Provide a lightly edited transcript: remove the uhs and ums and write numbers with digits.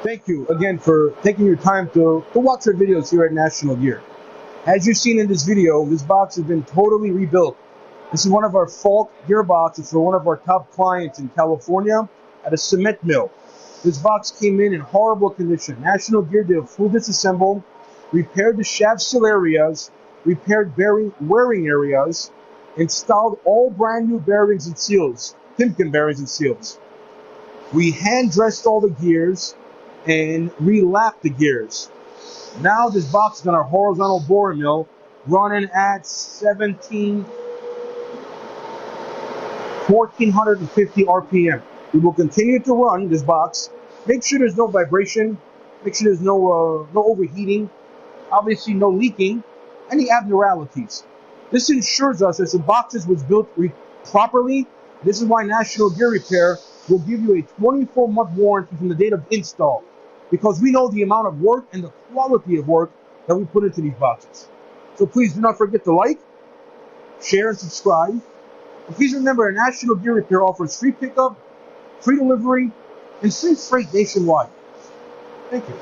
Thank you again for taking your time to watch our videos here at National Gear. As you've seen in this video, this box has been totally rebuilt. This is one of our Falk gearboxes for one of our top clients in California at a cement mill. This box came in horrible condition. National Gear did a full disassemble, repaired the shaft seal areas, repaired bearing wearing areas, installed all brand new bearings and seals, Timken bearings and seals. We hand dressed all the gears and re-lapped the gears. Now this box is on our horizontal borer mill running at 1450 RPM. We will continue to run this box. Make sure there's no vibration. Make sure there's no overheating. Obviously no leaking. Any abnormalities. This ensures us that the boxes was built properly. This is why National Gear Repair will give you a 24-month warranty from the date of install, because we know the amount of work and the quality of work that we put into these boxes. So please do not forget to like, share, and subscribe. And please remember, National Gear Repair offers free pickup, free delivery, and free freight nationwide. Thank you.